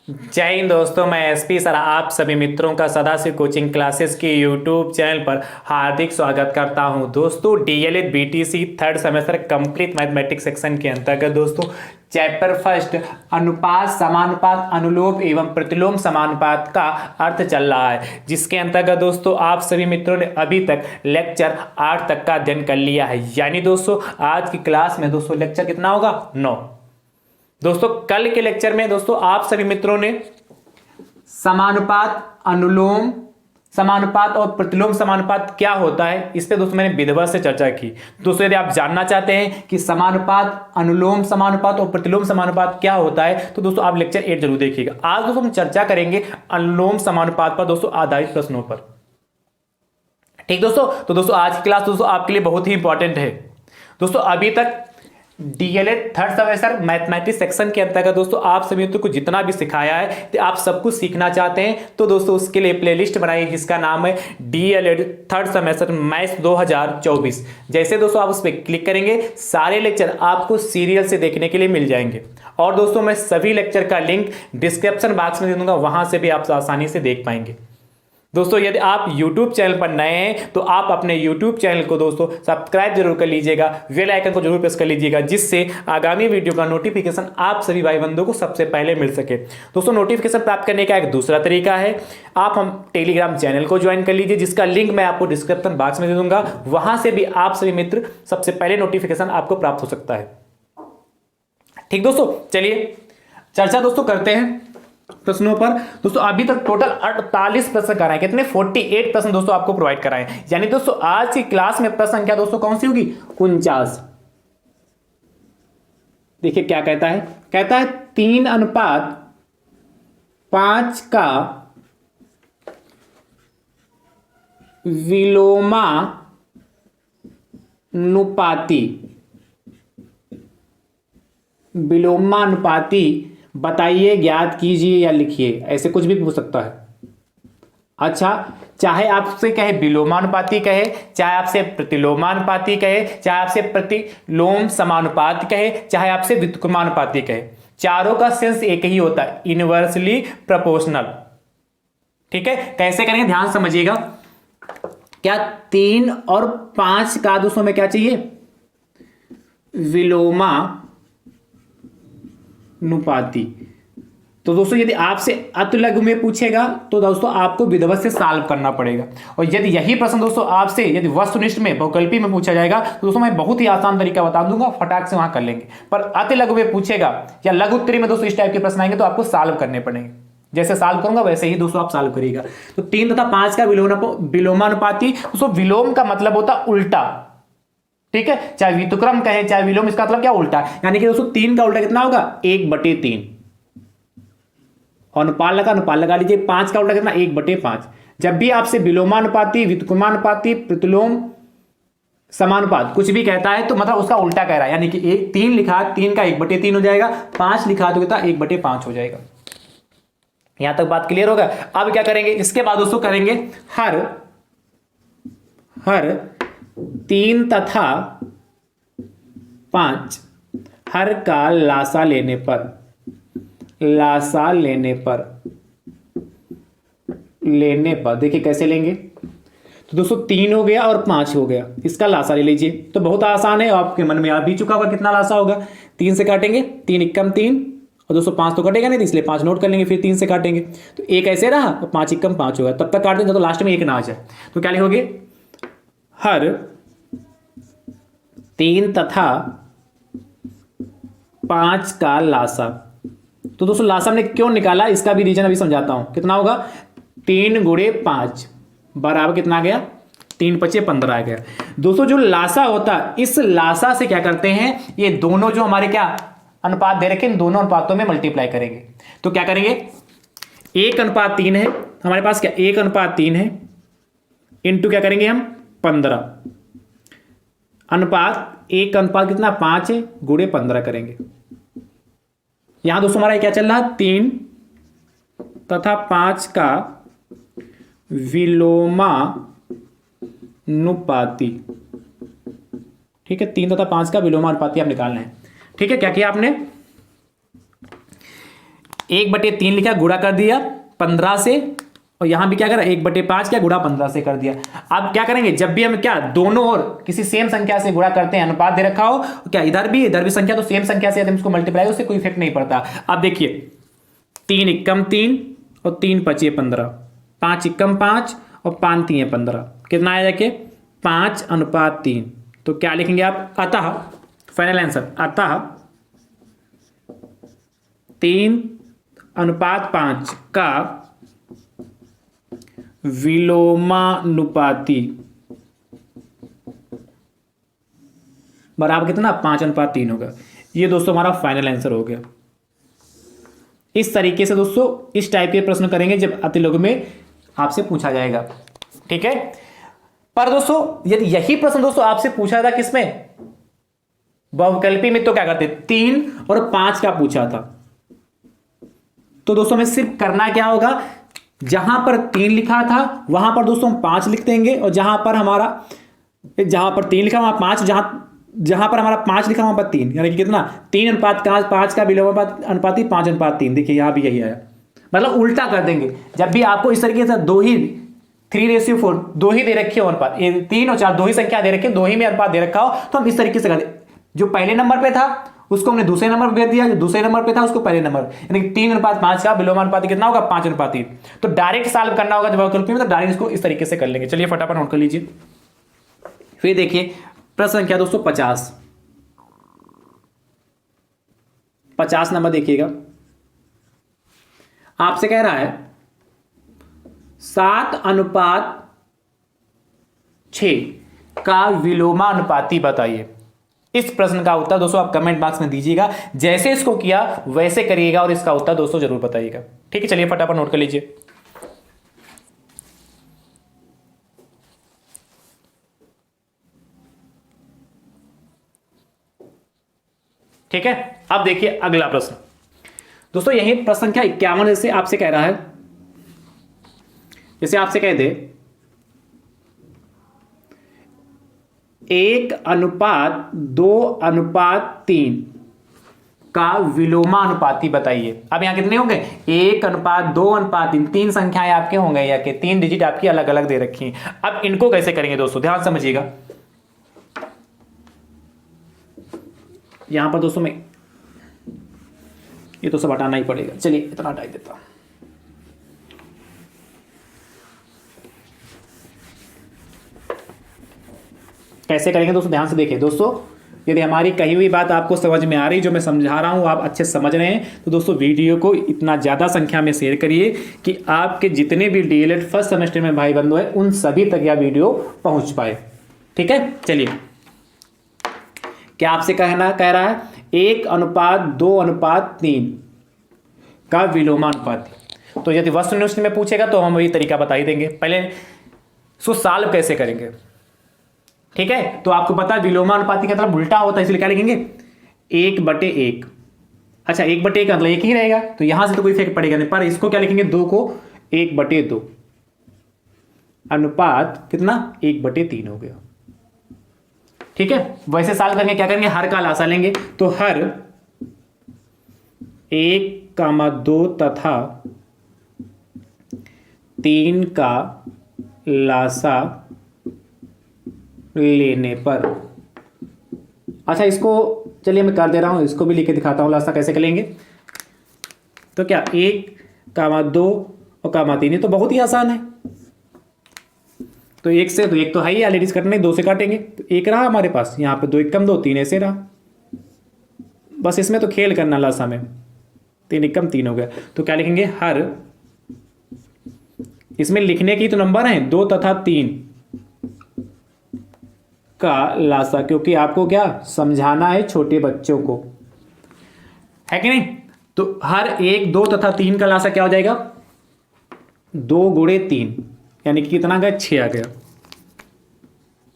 जय हिंद दोस्तों, मैं एसपी सर आप सभी मित्रों का सदाशिव कोचिंग क्लासेस के यूट्यूब चैनल पर हार्दिक स्वागत करता हूं। दोस्तों DElEd BTC third semester complete mathematics section के अंतर्गत दोस्तों चैप्टर फर्स्ट अनुपात समानुपात अनुलोम एवं प्रतिलोम समानुपात का अर्थ चल रहा है, जिसके अंतर्गत दोस्तों आप सभी मित्रों ने अभी तक लेक्चर 8 तक का अध्ययन कर लिया है। यानी दोस्तों आज की क्लास में दोस्तों लेक्चर कितना होगा 9। दोस्तों कल के लेक्चर में दोस्तों आप सभी मित्रों ने समानुपात अनुलोम समानुपात और प्रतिलोम समानुपात क्या होता है इस पे दोस्तों मैंने विधिवत से चर्चा की। दोस्तों यदि आप जानना चाहते हैं कि समानुपात अनुलोम समानुपात और प्रतिलोम समानुपात क्या होता है तो दोस्तों आप लेक्चर 8 जरूर देखिएगा। आज दोस्तों हम चर्चा करेंगे अनुलोम समानुपात पर दोस्तों आधारित प्रश्नों पर। ठीक दोस्तों, तो दोस्तों आज की क्लास दोस्तों आपके लिए बहुत ही इंपॉर्टेंट है। दोस्तों अभी तक DElEd third semester mathematics section के अंतर्गत दोस्तों आप सभी मित्रों को जितना भी सिखाया है तो आप सब कुछ सीखना चाहते हैं तो दोस्तों उसके लिए प्लेलिस्ट बनाइए जिसका नाम है डीएलएड थर्ड सेमेस्टर मैथ्स 2024। जैसे दोस्तों आप उस पर क्लिक करेंगे सारे लेक्चर आपको सीरियल से देखने के लिए मिल जाएंगे। और दोस्तों मैं सभी लेक्चर का लिंक डिस्क्रिप्शन बॉक्स में दे दूंगा, वहां से भी आप आसानी से देख पाएंगे। दोस्तों यदि आप YouTube चैनल पर नए हैं तो आप अपने YouTube चैनल को दोस्तों सब्सक्राइब जरूर कर लीजिएगा, बेल आइकन को जरूर प्रेस कर लीजिएगा, जिससे आगामी वीडियो का नोटिफिकेशन आप सभी भाई बंधुओं को सबसे पहले मिल सके। दोस्तों नोटिफिकेशन प्राप्त करने का एक दूसरा तरीका है, आप हम टेलीग्राम चैनल को ज्वाइन कर लीजिए जिसका लिंक मैं आपको डिस्क्रिप्शन बॉक्स में दे दूंगा। वहां से भी आप सभी मित्र सबसे पहले नोटिफिकेशन आपको प्राप्त हो सकता है। ठीक दोस्तों, चलिए चर्चा दोस्तों करते हैं प्रश्नों पर। दोस्तों अभी तक टोटल 48 प्रश्न कराए, कितने 48 प्रश्न दोस्तों आपको प्रोवाइड कराए। यानी दोस्तों आज की क्लास में प्रश्न संख्या दोस्तों कौन सी होगी 49। देखिए क्या कहता है, कहता है 3:5 का विलोमानुपाती बताइए, ज्ञात कीजिए या लिखिए। ऐसे कुछ भी पूछ सकता है। अच्छा, चाहे आपसे कहे विलोमानुपाती कहे, चाहे आपसे प्रतिलोमानुपाती कहे, चाहे आपसे प्रतिलोम समानुपात कहे, चाहे आपसे व्युत्क्रमानुपाती कहे, चारों का सेंस एक ही होता है, इनवर्सली प्रोपोर्शनल। ठीक है, कैसे करेंगे ध्यान समझिएगा। क्या 3 और 5 का दोस्तों में क्या चाहिए विलोमानुपाती। तो दोस्तों यदि आपसे अतुलग्न में पूछेगा तो दोस्तों आपको विधिवत से सॉल्व करना पड़ेगा। और यदि यही प्रश्न दोस्तों आपसे यदि वस्तुनिष्ठ में बहुकल्पी में पूछा जाएगा तो दोस्तों मैं बहुत ही आसान तरीका बता दूंगा, फटाक से वहां कर लेंगे। पर अतिलघु में पूछेगा या लघु उत्तरी में दोस्तों इस टाइप के प्रश्न आएंगे तो आपको सॉल्व करने पड़ेंगे। जैसे सॉल्व करूंगा वैसे ही दोस्तों आप सॉल्व करिएगा। तो 3 तथा 5 का विलोमानुपाती, दोस्तों विलोम का मतलब होता उल्टा। ठीक है, चाहे व्युत्क्रम कहे चाहे विलोम, इसका मतलब क्या उल्टा। यानी कि दोस्तों 3 का उल्टा कितना होगा 1/3। और अनुपात लगा लीजिए। 5 का उल्टा कितना 1/5। जब भी आपसे विलोमानुपाती व्युत्क्रमानुपाती प्रतिलोम समानुपात कुछ भी कहता है तो मतलब उसका उल्टा कह रहा है। यानी कि 3 लिखा 3 का 1/3 हो जाएगा, 5 लिखा तो कितना 1/5 हो जाएगा। यहां तक बात क्लियर होगा। अब क्या करेंगे, इसके बाद दोस्तों करेंगे हर 3 तथा 5 हर का लासा लेने पर देखिए कैसे लेंगे। तो दोस्तों 3 हो गया और 5 हो गया, इसका लासा ले लीजिए। तो बहुत आसान है, आपके मन में आ भी चुका होगा कितना लासा होगा। 3 से काटेंगे, 3 एकम 3 और दोस्तों 5 तो कटेगा नहीं, इसलिए 5 नोट कर लेंगे। फिर 3 से काटेंगे तो 1 ऐसे रहा और 5 एकम 5 होगा। तब तक काट देंगे तो लास्ट में 1 ना आ जाए। तो क्या लिखोगे, हर 3 तथा 5 का लासा। तो दोस्तों लासा हमने क्यों निकाला इसका भी रीजन अभी समझाता हूं। कितना होगा 3 × 5 बराबर कितना आ गया 3 × 5 = 15 आ गया। दोस्तों जो लासा होता है इस लासा से क्या करते हैं, ये दोनों जो हमारे क्या अनुपात दे रखे इन दोनों अनुपातों में मल्टीप्लाई करेंगे। तो क्या करेंगे 1:3 है हमारे पास, क्या 1:3 है इंटू क्या करेंगे हम 15 अनुपात 1 अनुपात कितना 5 है गुणे 15 करेंगे। यहां दोस्तों हमारा क्या चल रहा है 3 तथा 5 का विलोमानुपाती। ठीक है, 3 तथा 5 का विलोमानुपाती आप निकालना है। ठीक है, क्या किया आपने 1/3 लिखा, गुणा कर दिया 15 से, और यहां भी क्या करा 1/5 क्या गुणा 15 से कर दिया। अब क्या करेंगे, जब भी हम क्या दोनों ओर किसी सेम संख्या से गुणा करते हैं, अनुपात दे रखा हो, क्या इधर भी संख्या तो सेम संख्या से हम इसको मल्टीप्लाई, उससे कोई इफेक्ट नहीं पड़ता। अब देखिए 3 एकम 3 और 3 पचे 15, 5 एकम 5 और 5 3 15, कितना आया जाके 5:3। तो क्या लिखेंगे आप, अतः फाइनल आंसर, अतः 3:5 का विलोमानुपाती बराबर कितना 5:3 होगा। ये दोस्तों हमारा फाइनल आंसर हो गया। इस तरीके से दोस्तों इस टाइप के प्रश्न करेंगे जब अतिलघु में आपसे पूछा जाएगा, ठीक है। पर दोस्तों यदि यही प्रश्न दोस्तों आपसे पूछा था किसमें, बहुविकल्पी में, तो क्या करते 3 और 5 का पूछा था। तो दोस्तों हमें सिर्फ करना क्या होगा, जहां पर 3 लिखा था वहां पर दोस्तों हम 5 लिख देंगे, और जहां पर 3 लिखा वहां 5, जहां पर हमारा 5 लिखा वहां पर 3, यानी कि कितना 3:5 का विलोमानुपाती 5:3। देखिए यहां भी यही आया, मतलब उल्टा कर देंगे। जब भी आपको इस तरीके से 3:4 दो ही दे रखे हो अनुपात, 3 और 4 दो ही संख्या दे रखे, दो ही में अनुपात दे रखा हो, तो हम इस तरीके से कर दे। जो पहले नंबर पे था उसको हमने दूसरे नंबर पर भेज दिया, जो दूसरे नंबर पे था उसको पहले नंबर, यानी कि 3:5 का विलोमानुपाती कितना होगा 5:3। तो डायरेक्ट सॉल्व करना होगा जब बहुविकल्पी में, तो डायरेक्ट इसको इस तरीके से कर लेंगे। चलिए फटाफट नोट कर लीजिए। फिर देखिए प्रश्न संख्या दोस्तों 50 नंबर देखिएगा। आपसे कह रहा है 7:6 का विलोमानुपाती बताइए। इस प्रश्न का उत्तर दोस्तों आप कमेंट बॉक्स में दीजिएगा, जैसे इसको किया वैसे करिएगा, और इसका उत्तर दोस्तों जरूर बताइएगा, ठीक है। चलिए फटाफट नोट कर लीजिए। ठीक है, अब देखिए अगला प्रश्न दोस्तों, यही प्रश्न संख्या 51 जैसे आपसे कह रहा है, जैसे आपसे कह दे 1:2:3 का विलोमानुपाती बताइए। अब यहां कितने होंगे 1:2:3, 3 संख्याएं आपके होंगे, या कि 3 डिजिट आपकी अलग अलग दे रखी हैं। अब इनको कैसे करेंगे दोस्तों, ध्यान समझिएगा। यहां पर दोस्तों मैं ये तो सब हटाना ही पड़ेगा, चलिए इतना हटा देता हूं। कैसे करेंगे दोस्तों, ध्यान से देखिए। दोस्तों यदि हमारी कही हुई बात आपको समझ में आ रही, जो मैं समझा रहा हूं आप अच्छे समझ रहे हैं, तो दोस्तों वीडियो को इतना ज़्यादा संख्या में शेयर करिए कि आपके जितने भी डीएलएड फर्स्ट सेमेस्टर में भाई बंधु है उन सभी तक यह वीडियो पहुंच पाए, ठीक है। चलिए क्या आपसे कह रहा है 1:2:3 का विलोमानुपाती। तो यदि वस्तुनिष्ठ में पूछेगा तो हम वही तरीका बता ही देंगे। पहले इसको सॉल्व कैसे करेंगे, ठीक है। तो आपको पता है विलोमानुपाती का मतलब उल्टा होता है, इसलिए क्या लिखेंगे 1/1। अच्छा 1/1 का मतलब एक ही रहेगा, तो यहां से तो कोई इफेक्ट पड़ेगा नहीं, पर इसको क्या लिखेंगे 2 को 1/2, अनुपात कितना 1/3 हो गया, ठीक है। वैसे सॉल्व करेंगे, क्या करेंगे हर का लासा लेंगे, तो हर 1,2 तथा 3 का लासा लेने पर। अच्छा इसको चलिए मैं कर दे रहा हूं, इसको भी लिख के दिखाता हूं लासा कैसे करेंगे। तो क्या 1,2 और 3, ये तो बहुत ही आसान है। तो 1 से तो 1 तो है ही ऑलरेडी करने, 2 से काटेंगे तो 1 रहा हमारे पास, यहाँ पे 2 एकम 2, 3 ऐसे रहा। बस इसमें तो खेल करना लासा में, 3 एकम 3 हो गया। तो क्या लिखेंगे हर, इसमें लिखने की तो नंबर है 2 तथा 3 का लासा, क्योंकि आपको क्या समझाना है छोटे बच्चों को, है कि नहीं। तो हर 1, 2 तथा 3 का लासा क्या हो जाएगा 2 गुणे 3, यानी कि कितना गया 6 आ गया।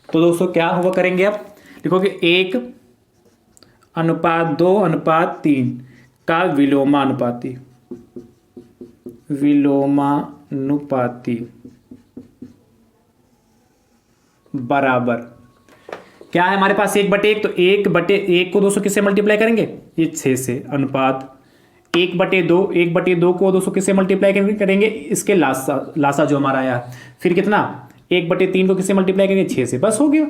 तो दोस्तों क्या हुआ करेंगे आप, देखोगे 1:2:3 का विलोमानुपाती बराबर क्या है हमारे पास 1/1, तो 1/1 को दोस्तों किससे मल्टीप्लाई करेंगे, ये 6 से, अनुपात 1/2, 1/2 को दोस्तों किससे मल्टीप्लाई करेंगे, इसके लासा जो हमारा आया। फिर कितना, 1/3 को किससे मल्टीप्लाई करेंगे, 6 से, बस हो गया।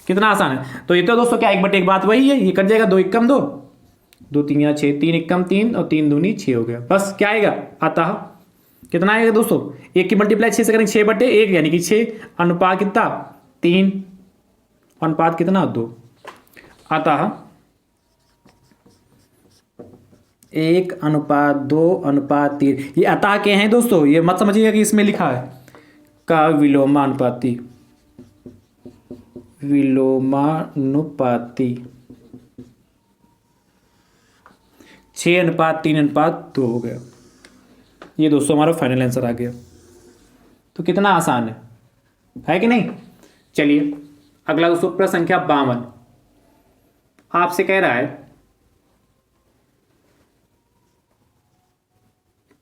कितना आसान है। तो ये तो दोस्तों क्या 1/1 बात वही है, ये कट जाएगा, 2 एकम 2, 2 3 या 6, 3 एकम 3 और 3 दूनी 6 हो गया। बस क्या आएगा, अतः कितना आएगा दोस्तों, 1 की मल्टीप्लाई 6 से करेंगे, 6/1 यानी कि 6, अनुपात कितना 3, अनुपात कितना 2, अतः 1:2:3। ये अतः के हैं दोस्तों, ये मत समझिएगा कि इसमें लिखा है का विलोमानुपाती, विलोमानुपाती 6:3:2 हो गया। ये दोस्तों हमारा फाइनल आंसर आ गया। तो कितना आसान है कि नहीं। चलिए अगला दोस्तों प्रश्न संख्या 52 आपसे कह रहा है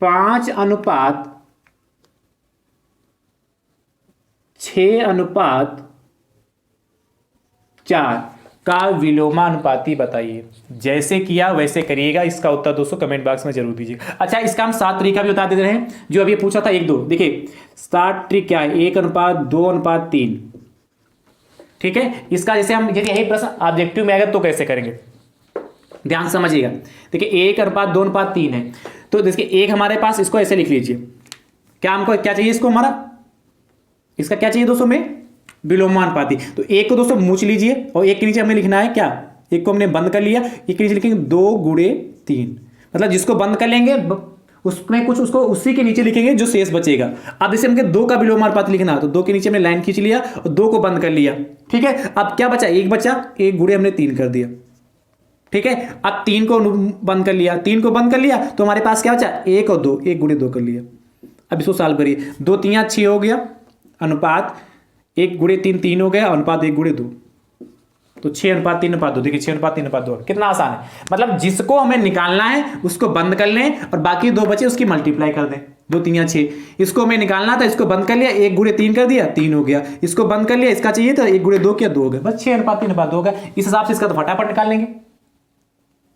5:6:4 का विलोमानुपाती बताइए। जैसे किया वैसे करिएगा, इसका उत्तर दोस्तों कमेंट बॉक्स में जरूर दीजिएगा। अच्छा, इसका हम 7 तरीका भी बता देते हैं, जो अभी पूछा था 1 2। देखिए 7 ट्रिक क्या है, 1:2:3। ठीक है, इसका जैसे हम, यदि यही प्रश्न ऑब्जेक्टिव में आएगा तो कैसे करेंगे, ध्यान समझिएगा। देखिए 1:2:3 है, तो देखिए 1 हमारे पास, इसको ऐसे लिख लीजिए। क्या हमको क्या चाहिए, इसको हमारा, इसका क्या चाहिए दोस्तों में, विलोमानुपाती। तो 1 को दोस्तों मूछ लीजिए और 1 के नीचे हमें लिखना है क्या, 1 को हमने बंद कर लिया, 1 के नीचे लिखेंगे 2×3, मतलब जिसको बंद कर लेंगे उसमें कुछ उसको उसी के नीचे लिखेंगे जो शेष बचेगा। अब जैसे हमको 2 का विलोमानुपाती लिखना, तो 2 के नीचे हमने लाइन खींच लिया और 2 को बंद कर लिया। ठीक है, अब क्या बचा, 1 बचा, 1×3 कर दिया। ठीक है, अब 3 को बंद कर लिया, 3 को बंद कर लिया, तो हमारे पास क्या बचा, 1 और 2, 1×2 कर लिया। अब इसको सॉल्व करिए, 2 3 6 हो गया, अनुपात 1×3 3 हो गया, अनुपात 1×2, तो 6:3:2। देखिए 6:3:2 कितना आसान है। मतलब जिसको हमें निकालना है उसको बंद कर लें और बाकी 2 बचे उसकी मल्टीप्लाई कर दें। 2 3 या 6, इसको हमें निकालना था, इसको बंद कर लिया, 1×3 कर दिया, 3 हो गया। इसको बंद कर लिया, इसका चाहिए था 1×2 किया, 2 हो गया। बस 6:3:2 हो गया। इस हिसाब से इसका तो फटाफट निकाल लेंगे,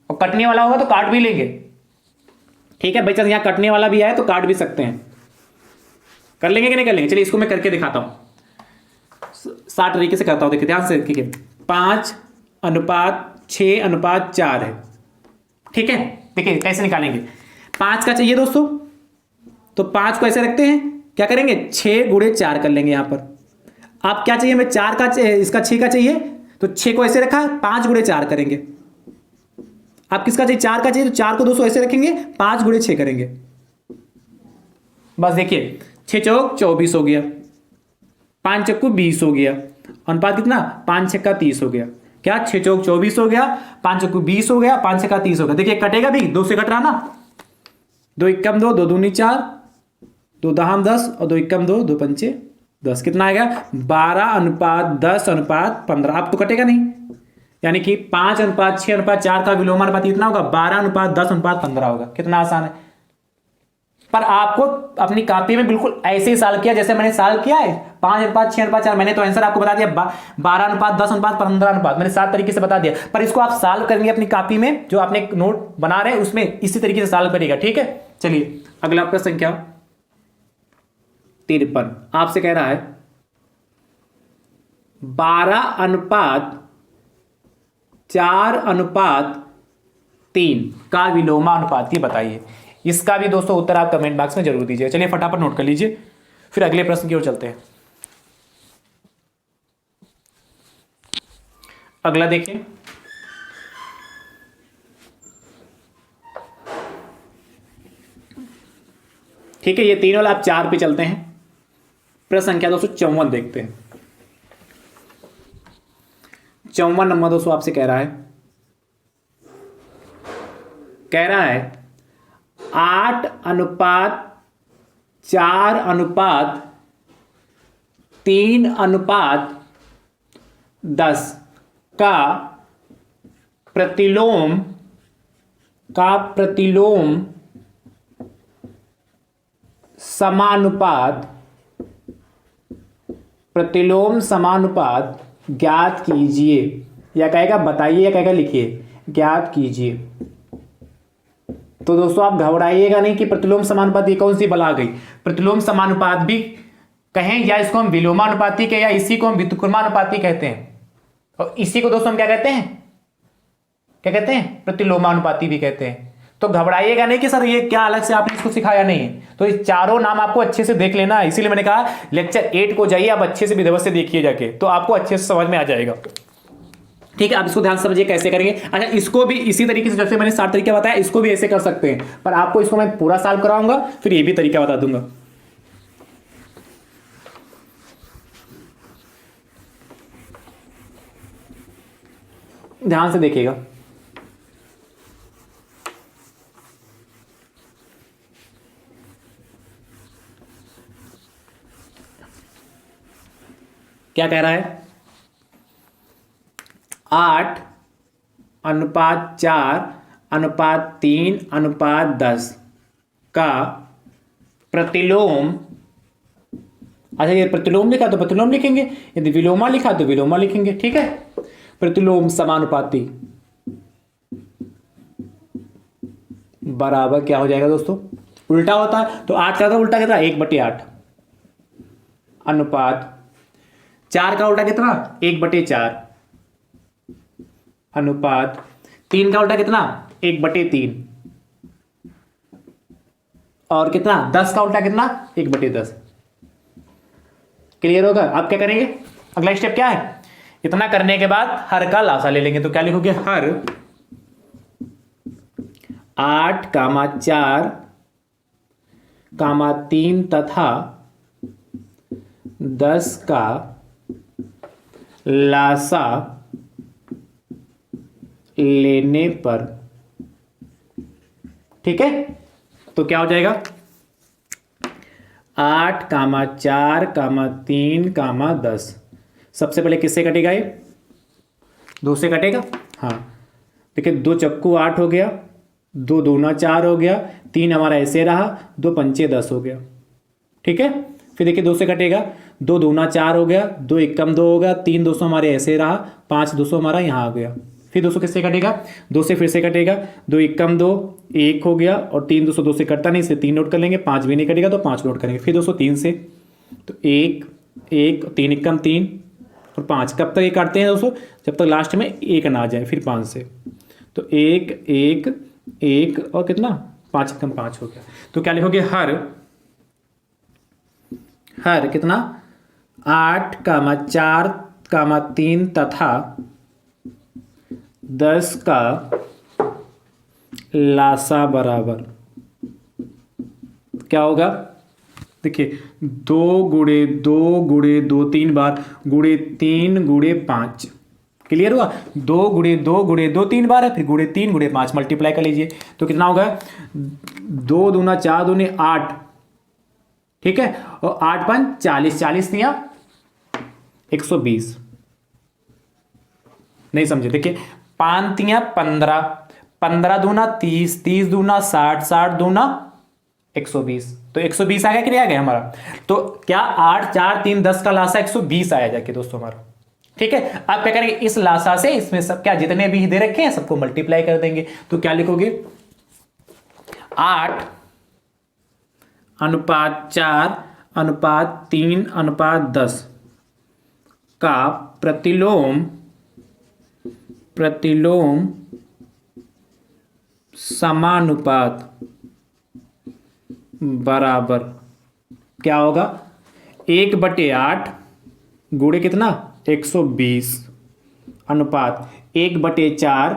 और कटने वाला होगा तो काट भी लेंगे। ठीक है, भाई चांस यहाँ कटने वाला भी आए तो काट भी सकते हैं। कर लेंगे कि नहीं कर लेंगे, चलिए इसको मैं करके दिखाता हूं, 60 तरीके से करता हूं। देखिए ध्यान से, ठीक है, 5:6:4 है। ठीक है, देखिए कैसे निकालेंगे। 5 का चाहिए दोस्तों, तो 5 को ऐसे रखते हैं, क्या करेंगे 6×4 कर लेंगे यहां पर। अब क्या चाहिए हमें, 4 का, इसका 6 का चाहिए, तो 6 को ऐसे रखा, 5×4 करेंगे। अब किसका चाहिए, 4 का चाहिए, तो 4 को दोस्तों ऐसे रखेंगे, 5×6 करेंगे। बस देखिए 6 चौक 24 हो गया, 5 चक्कू 20 हो गया, अनुपात कितना 5 6 30 हो गया। क्या 6 चौक 24 हो गया, 5 चक्कू 20 हो गया, 5 6 30 हो गया। देखिए कटेगा भी, 2 से कट रहा ना, 2 एकम 2, 2 दूनी 4, 2 दहाम 10 और 2 एकम 2, 2 पंचे 10। कितना आएगा 12:10:15। अब तो कटेगा नहीं, यानी कि 5:6:4 का विलोमानुपात कितना होगा, 12:10:15 होगा। कितना आसान है। पर आपको अपनी कॉपी में बिल्कुल ऐसे ही सॉल्व किया जैसे मैंने सॉल्व किया है, 5:6:4। मैंने तो आंसर आपको बता दिया 12:10:15। मैंने 7 तरीके से बता दिया, पर इसको आप सॉल्व करेंगे अपनी कॉपी में, जो आपने नोट बना रहे हैं उसमें इसी तरीके से सॉल्व करिएगा। ठीक है, चलिए अगला प्रश्न संख्या 53 आपसे कह रहा है 12:4:3 का विलोमानुपाती बताइए। इसका भी दोस्तों उत्तर आप कमेंट बॉक्स में जरूर दीजिए। चलिए फटाफट नोट कर लीजिए, फिर अगले प्रश्न की ओर चलते हैं। अगला देखिए, ठीक है, ये 3 वाला आप 4 पे चलते हैं। प्रश्न संख्या 254 देखते हैं। 54 नंबर दोस्तों आपसे कह रहा है 8:4:3:10 का प्रतिलोम समानुपात ज्ञात कीजिए, या कहेगा बताइए, या कहेगा लिखिए, ज्ञात कीजिए। तो दोस्तों आप घबराइएगा नहीं कि प्रतिलोम समानुपाती कौन सी बला गई। प्रतिलोम समानुपात भी कहें या इसको हम विलोमानुपाती कहें या इसी को हम व्युत्क्रमानुपाती कहते हैं, और इसी को दोस्तों हम क्या कहते हैं, क्या कहते हैं, प्रतिलोमानुपाती भी कहते हैं। तो घबराइएगा नहीं कि सर ये क्या अलग से आपने इसको सिखाया नहीं है। तो ये चारों नाम आपको अच्छे से देख लेना है, इसीलिए मैंने कहा लेक्चर 8 को जाइए आप अच्छे से विधिवत से देखिए जाके, तो आपको अच्छे से समझ में आ जाएगा। ठीक है, आप इसको ध्यान से समझिए कैसे करेंगे। अच्छा, इसको भी इसी तरीके से जैसे मैंने 7 तरीके बताया, इसको भी ऐसे कर सकते हैं, पर आपको इसको मैं पूरा सॉल्व कराऊंगा, फिर ये भी तरीका बता दूंगा। ध्यान से देखिएगा। क्या कह रहा है, 8:4:3:10 का प्रतिलोम, अच्छा ये प्रतिलोम लिखा तो प्रतिलोम लिखेंगे, यदि विलोमा लिखा तो विलोमा लिखेंगे। ठीक है, प्रतिलोम समानुपाती बराबर क्या हो जाएगा दोस्तों, उल्टा होता है तो 8 का उल्टा कितना, 1/8 अनुपात 4 का उल्टा कितना, 1/4 अनुपात 3 का उल्टा कितना, 1/3 और कितना 10 का उल्टा कितना, 1/10। क्लियर होगा। आप क्या करेंगे, अगला स्टेप क्या है, इतना करने के बाद हर का लासा ले लेंगे। तो क्या लिखोगे, हर 8,4,3 तथा 10 का लासा लेने पर। ठीक है, तो क्या हो जाएगा, 8,4,3,10 सबसे पहले किससे कटेगा, ये 2 से कटेगा। हाँ देखिए, 2 चक्कू 8 हो गया, 2 दूना 4 हो गया, 3 हमारा ऐसे रहा, 2 पंचे 10 हो गया। ठीक है, फिर देखिए 2 से कटेगा, 2 दूना 4 हो गया, 2 एकम 2 हो गया, 3 200 हमारे ऐसे रहा, 5 200 हमारा यहाँ आ गया। फिर 200 किससे कटेगा, 2 से फिर से कटेगा, 2 एकम 2 1 हो गया, और 3 200 2 से कटता नहीं, इसे 3 नोट कर लेंगे, 5 भी नहीं कटेगा तो 5 नोट करेंगे। फिर 203 से, तो 1 1 3 एकम 3 और 5, कब तक ये काटते हैं दोस्तों, जब तक लास्ट में 1 ना आ जाए। फिर 5 से, तो 1 1 1 और कितना 5 एकम 5 हो गया। तो क्या लिखोगे, हर कितना 8,4,3 तथा 10 का लासा बराबर क्या होगा, देखिए 2 गुणे 2 गुणे 2 3 बार गुणे 3 गुणे 5। क्लियर हुआ, 2 गुणे 2 गुणे 2 3 बार है, फिर गुणे 3 गुणे 5 मल्टीप्लाई कर लीजिए तो कितना होगा, 2 दूना 4 दूने 8। ठीक है, और 8 5 40, 40 दिया 120। नहीं समझे, देखिए 5 दिया 15, 15 दूना 30, 30 दूना 60, 60 दूना 120। तो 120 आ गया कि नहीं आ गया हमारा। तो क्या 8 4 3 10 का लासा 120 आया जाके दोस्तों हमारा। ठीक है, आप क्या करेंगे, इस लासा से इसमें सब क्या जितने भी दे रखे हैं सबको मल्टीप्लाई कर देंगे। तो क्या लिखोगे, 8:4:3:10 का प्रतिलोम समानुपात बराबर क्या होगा, 1/8 गुणे कितना 120 अनुपात 1/4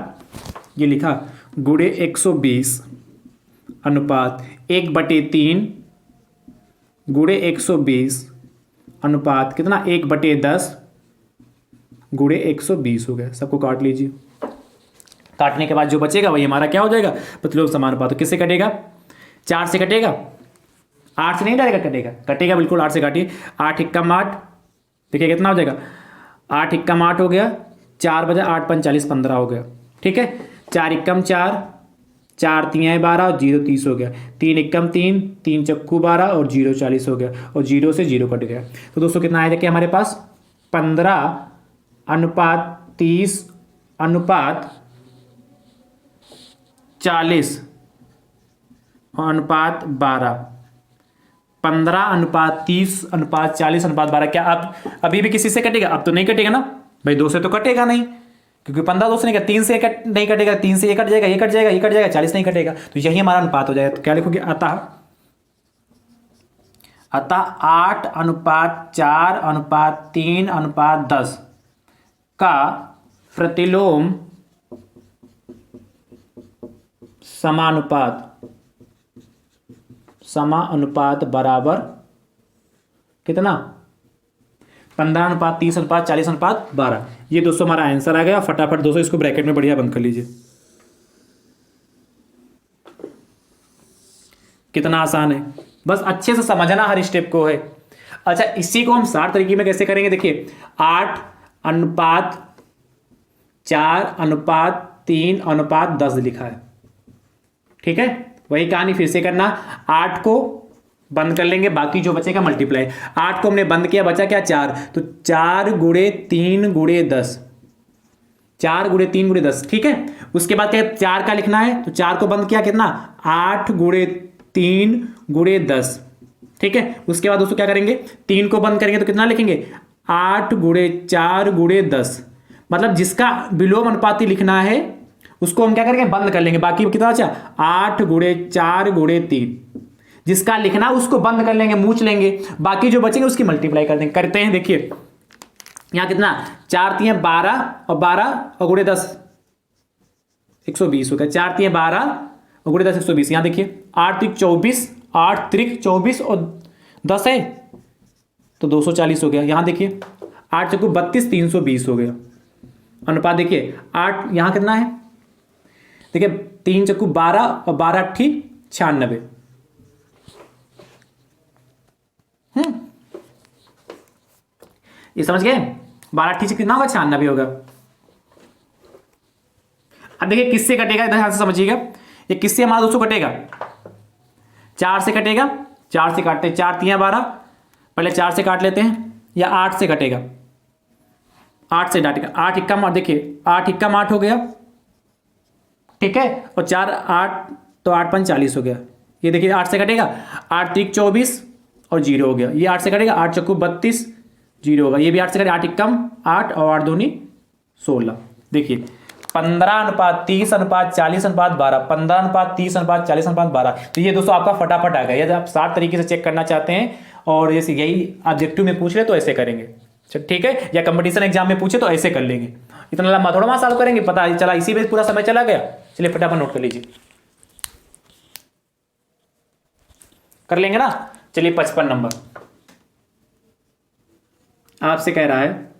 ये लिखा गुणे 120 अनुपात 1/3 गुणे 120 अनुपात कितना 1/10 गुणे 120 हो गया। सबको काट लीजिए, काटने के बाद जो बचेगा वही हमारा क्या हो जाएगा, प्रतिलोम समानुपात। तो किससे कटेगा, 4 से कटेगा, 8 से नहीं डायरेक्ट कटेगा, कटेगा बिल्कुल 8 से काटिए। 8 एकम 8, देखिए कितना हो जाएगा, 8 एकम 8 हो गया, 4 बजा 8 5 40 15 हो गया। ठीक है, 4 एकम 4, 4 3 12 और 0 30 हो गया, 3 एकम 3, 3 चक्कू 12 और 0 40 हो गया, और 0 से 0 कट गया। तो दोस्तों कितना आया कि हमारे पास 15:30:40 अनुपात 12, 15:30:40:12। क्या अब अभी भी किसी से कटेगा? अब तो नहीं कटेगा ना भाई, 2 से तो कटेगा नहीं, क्योंकि 15 2 से नहीं कटेगा, 3 से नहीं कटेगा, 3 से ये कट जाएगा, ये कट जाएगा, ये कट जाएगा, 40 नहीं कटेगा, तो यही हमारा अनुपात हो जाएगा। तो क्या लिखोगे? अतः 8:4:3:10 का प्रतिलोम समानुपात बराबर कितना? 15:30:40:12। ये दोस्तों हमारा आंसर आ गया। फटाफट दोस्तों इसको ब्रैकेट में बढ़िया बंद कर लीजिए। कितना आसान है, बस अच्छे से समझना हर स्टेप को है। अच्छा, इसी को हम 60 तरीके में कैसे करेंगे? देखिए 8:4:3:10 लिखा है, ठीक है। वही कहानी फिर से करना, 8 को बंद कर लेंगे, बाकी जो बचेगा मल्टीप्लाई। 8 को हमने बंद किया, बचा क्या? 4, तो 4 × 3 × 10, 4 × 3 × 10, ठीक है। उसके बाद क्या 4 का लिखना है, तो 4 को बंद किया, कितना? 8 × 3 × 10, ठीक है। उसके बाद दोस्तों क्या करेंगे? 3 को बंद करेंगे तो कितना लिखेंगे? 8 × 4 × 10, मतलब जिसका विलोम अनुपाती लिखना है उसको हम क्या करेंगे? बंद कर लेंगे। बाकी कितना बचा? 8 × 4 × 3, जिसका लिखना उसको बंद कर लेंगे, मूछ लेंगे, बाकी जो बचेंगे उसकी मल्टीप्लाई कर देंगे। करते हैं, देखिए यहां कितना? 4 × 3 = 12 और 12 और × 10 120 हो गया। 4 × 3 = 12 और × 10 120। यहां देखिए 8 × 24, 8 × 24 और 10 है तो 240 हो गया। यहां देखिए 8 × 32 320 हो गया। अनुपात देखिए 8 यहां कितना है? देखिए 3 × 12 और 12 × 8 = 96। ये समझ गए? 12 × 8 कितना होगा? 96 होगा। अब देखिए किससे कटेगा, ध्यान से समझिएगा। ये किससे हमारा दोस्तों कटेगा? 4 से कटेगा। 4 से काटते हैं, 4 × 3 = 12, पहले 4 से काट लेते हैं, या 8 से कटेगा, 8 से डाटेगा। 8 × 8 देखिए 8 × 8 हो गया, ठीक है, और 4 8 तो 8 × 5 = 40 हो गया। ये देखिए 8 से कटेगा, 8 × 3 = 24 और 0 हो गया। ये 8 से कटेगा, 8 × 4 = 32 0 होगा। ये भी 8 से कटेगा, 8 × 8 और 8 दूनी 16। देखिए 15:30:40:12, 15:30:40:12। तो ये दोस्तों आपका फटाफट आ गया। यदि आप 60 तरीके से चेक करना चाहते हैं और जैसे यही ऑब्जेक्टिव में पूछ रहे तो ऐसे करेंगे, ठीक है, या कंपटीशन एग्जाम में पूछे तो ऐसे कर लेंगे। इतना लंबा थोड़ा सॉल्व करेंगे, पता चला इसी में पूरा समय चला गया। चलिए फटाफट नोट कर लीजिए, कर लेंगे ना। चलिए 55 नंबर आपसे कह रहा है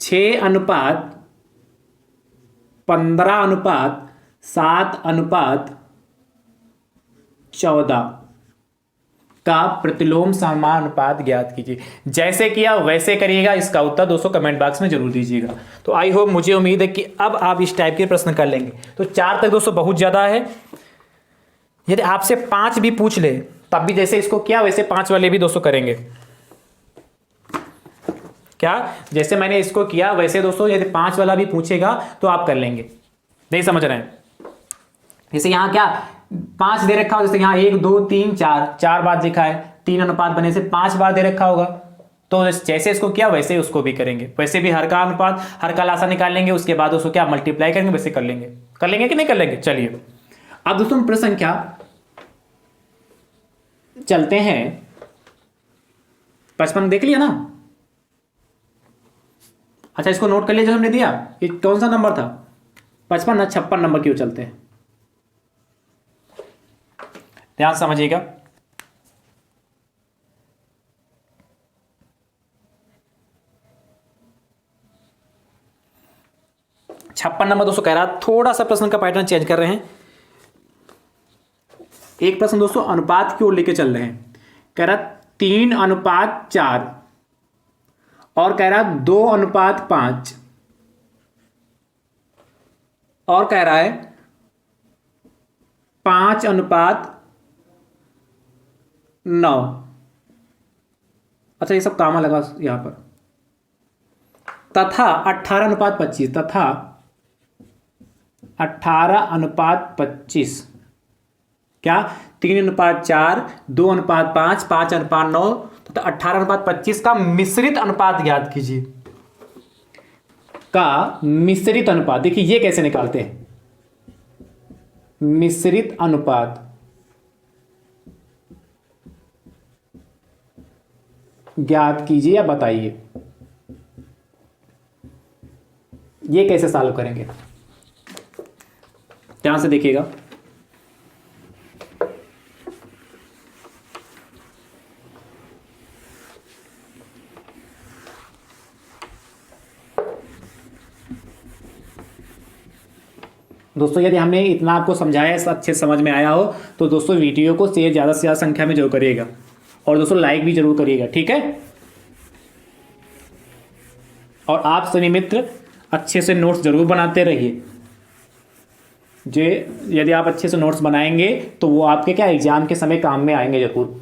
6:15:7:14 का प्रतिलोम समानुपात ज्ञात कीजिए। जैसे किया वैसे करिएगा। इसका उत्तर दोस्तों कमेंट बॉक्स में जरूर दीजिएगा। तो आई होप, मुझे उम्मीद है कि अब आप इस टाइप के प्रश्न कर लेंगे। तो 4 तक दोस्तों बहुत ज्यादा है। यदि आपसे 5 भी पूछ ले तब भी जैसे इसको किया वैसे 5 वाले भी दोस्तों करेंगे। क्या? जैसे मैंने इसको किया वैसे दोस्तों यदि 5 वाला भी पूछेगा तो आप कर लेंगे। नहीं समझ रहे हैं? जैसे यहां क्या 5 दे रखा हो, जैसे यहां 1 2 3 4 बार देखा है, 3 अनुपात बने से 5 बार दे रखा होगा। तो जैसे इसको किया वैसे उसको भी करेंगे। वैसे भी हर का अनुपात, हर का लासा निकाल लेंगे, उसके बाद उसको क्या मल्टीप्लाई करेंगे, वैसे कर लेंगे। कर लेंगे कि नहीं कर लेंगे? चलिए अब दोस्तों प्रश्न संख्या चलते हैं। 55 देख लिया ना? अच्छा इसको नोट कर लिया जो हमने दिया। ये कौन सा नंबर था? 55 ना 56 नंबर क्यों चलते हैं? ध्यान समझिएगा। छप्पन नंबर दोस्तों कह रहा, थोड़ा सा प्रश्न का पैटर्न चेंज कर रहे हैं। एक प्रश्न दोस्तों अनुपात की ओर लेके चल रहे हैं। कह रहा 3:4 और कह रहा 2:5 और कह रहा है 5:9। अच्छा ये सब कामा लगा यहां पर। तथा 18:25 तथा 18:25, क्या 3:4, 2:5, 5:9 तथा 18:25 का मिश्रित अनुपात ज्ञात कीजिए। का मिश्रित अनुपात, देखिए ये कैसे निकालते हैं, मिश्रित अनुपात ज्ञात कीजिए या बताइए, ये कैसे सॉल्व करेंगे, ध्यान से देखिएगा। दोस्तों यदि हमने इतना आपको समझाया, अच्छे समझ में आया हो तो दोस्तों वीडियो को शेयर ज़्यादा से ज़्यादा संख्या में जरूर करिएगा और दोस्तों लाइक भी जरूर करिएगा, ठीक है। और आप सभी मित्र अच्छे से नोट्स जरूर बनाते रहिए। जो यदि आप अच्छे से नोट्स बनाएंगे तो वो आपके क्या एग्जाम के समय काम में आएंगे जरूर।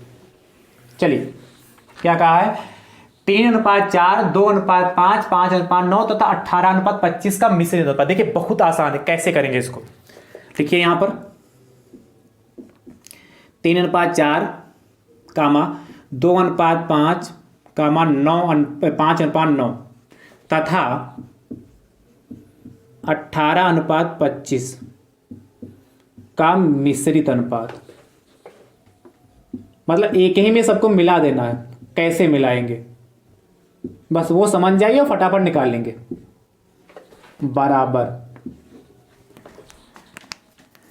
चलिए क्या कहा है, 3:4, 2:5, 5:9 तथा 18:25 का मिश्रित अनुपात। देखिए बहुत आसान है, कैसे करेंगे इसको, देखिए यहां पर 3:4, 2:5, 5:9 तथा 18:25 का मिश्रित अनुपात। मतलब एक ही में सबको मिला देना है, कैसे मिलाएंगे बस वो समझ जाइए और फटाफट निकाल लेंगे। बराबर,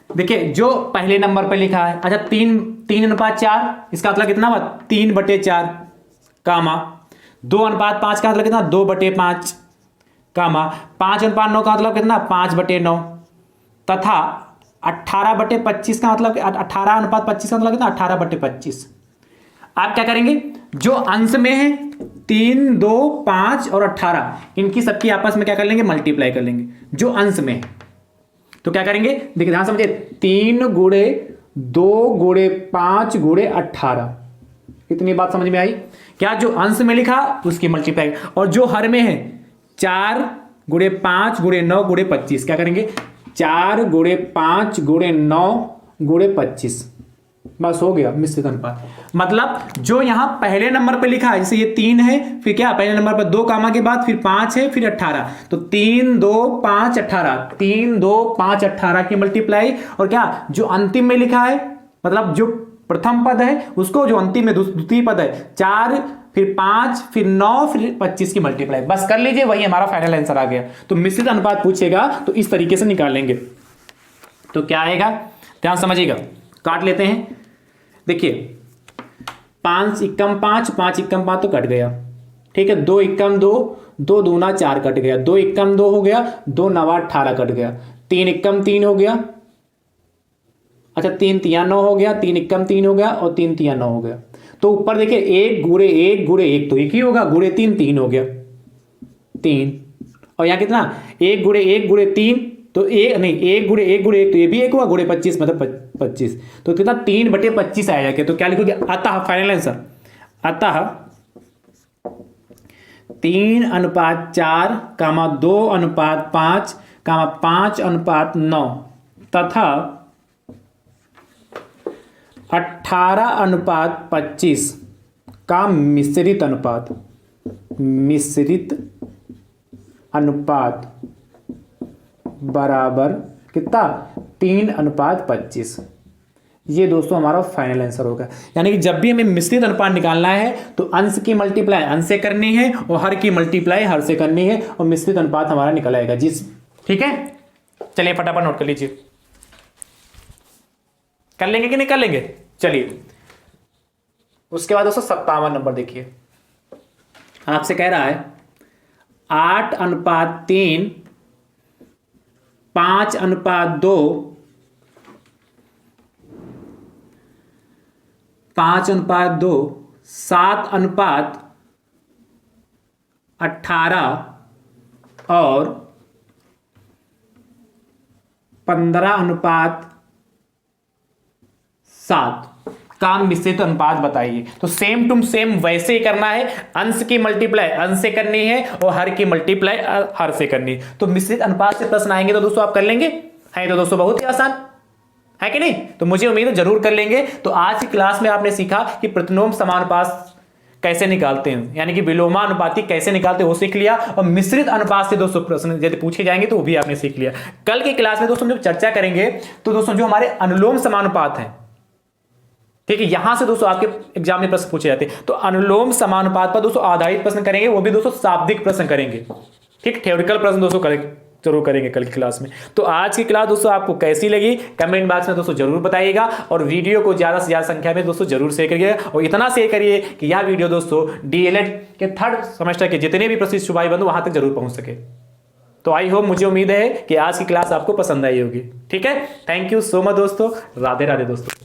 देखिए जो पहले नंबर पर लिखा है, अच्छा 3:4, इसका मतलब कितना हुआ 3/4, कामा 2:5 का मतलब कितना 2/5, कामा 5:9 का मतलब कितना 5/9 तथा 18/25 का मतलब 18:25 का मतलब कितना 18/25। आप क्या करेंगे, जो अंश में है 3, 2, 5 और 18, इनकी सबकी आपस में क्या कर लेंगे, मल्टीप्लाई कर लेंगे जो अंश में है। तो क्या करेंगे, देखिए ध्यान समझिए, 3 गुणे 2 गुणे 5 गुणे 18, इतनी बात समझ में आई। क्या जो अंश में लिखा उसकी मल्टीप्लाई, और जो हर में है 4 गुणे 5 गुणे 9 गुणे 25, क्या करेंगे 4 गुणे 5 गुणे 9 गुणे 25, बस हो गया मिश्रित अनुपात। मतलब जो यहां पहले नंबर पे लिखा है, जैसे ये 3 है, फिर क्या पहले नंबर पर 2 कामा के बाद फिर 5 है, फिर 18, तो 3, 2, 5, 18, 3, 2, 5, 18 की मल्टीप्लाई, और क्या जो अंतिम में लिखा है, मतलब जो प्रथम पद है उसको, जो अंतिम में द्वितीय पद है 4, फिर 5, फिर 9, फिर 25 की मल्टीप्लाई, बस कर लीजिए, वही हमारा फाइनल आंसर आ गया। तो मिश्रित अनुपात पूछेगा तो इस तरीके से निकालेंगे। तो क्या आएगा, ध्यान समझिएगा, काट लेते हैं। देखिए 5 एकम 5, 5 एकम 5 तो कट गया, ठीक है। 2 एकम 2, 2 दूना 4 कट गया, 2 एकम 2 हो गया, 2 नवा 18 कट गया, 3 एकम 3 हो गया, अच्छा 3 तिया 9 हो गया, 3 एकम 3 हो गया और 3 तिया 9 हो गया। तो ऊपर देखिए 1 गुणे 1 गुणे 1 तो 1 ही होगा, गुणे 3 3 हो गया 3, और यहाँ कितना 1 गुणे 1 गुणे 3 तो 1 नहीं, 1 गुणे 1 गुणे 1 तो ये भी 1 हुआ, गुणे 25 मतलब 25, तो कितना 3/25 आएगा। तो क्या लिखोगे, अतः फाइनल आंसर, अतः 3:4, 2:5, 5:9 तथा 18:25 का मिश्रित अनुपात, मिश्रित अनुपात बराबर कितना 3:25। ये दोस्तों हमारा फाइनल आंसर होगा। यानी कि जब भी हमें मिश्रित अनुपात निकालना है तो अंश की मल्टीप्लाई अंश से करनी है और हर की मल्टीप्लाई हर से करनी है, और मिश्रित अनुपात हमारा निकल आएगा जी, ठीक है। चलिए फटाफट नोट कर लीजिए, कर लेंगे कि नहीं कर लेंगे। चलिए उसके बाद दोस्तों 57 नंबर देखिए, आपसे कह रहा है 8:3, 5:2, 5:2, 7:18 और 15:7 का मिश्रित अनुपात बताइए। तो सेम टू सेम वैसे ही करना है, अंश की मल्टीप्लाई अंश से करनी है और हर की मल्टीप्लाई हर से करनी है। तो मिश्रित अनुपात से प्रश्न आएंगे तो दोस्तों आप कर लेंगे, है तो दोस्तों बहुत ही आसान है कि नहीं? तो मुझे उम्मीद है जरूर कर लेंगे। तो आज की क्लास में आपने सीखा कि प्रतिलोम समानुपात कैसे निकालते हैं, यानी कि विलोमानुपाती कैसे निकालते हैं वो सीख लिया, और मिश्रित अनुपात से दोस्तों प्रश्न यदि पूछे जाएंगे तो वो भी आपने सीख लिया। कल की क्लास में दोस्तों जब चर्चा करेंगे तो दोस्तों जो हमारे अनुलोम समानुपात हैं, ठीक है, यहां से दोस्तों आपके एग्जाम में प्रश्न पूछे जाते हैं, तो अनुलोम समानुपात पर दोस्तों आधारित प्रश्न करेंगे, वो भी दोस्तों शाब्दिक प्रश्न करेंगे। ठीक, थ्योरेटिकल प्रश्न दोस्तों जरूर करेंगे कल की क्लास में। तो आज की क्लास दोस्तों आपको कैसी लगी कमेंट बॉक्स में दोस्तों जरूर बताइएगा, और वीडियो को ज्यादा से ज्यादा संख्या में दोस्तों जरूर शेयर करिए, और इतना शेयर करिए कि यह वीडियो दोस्तों डीएलएड के 3rd सेमेस्टर के जितने भी प्रशिक्षु शुभाई बंधु वहां तक जरूर पहुंच सके। तो आई होप, मुझे उम्मीद है कि आज की क्लास आपको पसंद आई होगी। ठीक है, थैंक यू सो मच दोस्तों, राधे राधे दोस्तों।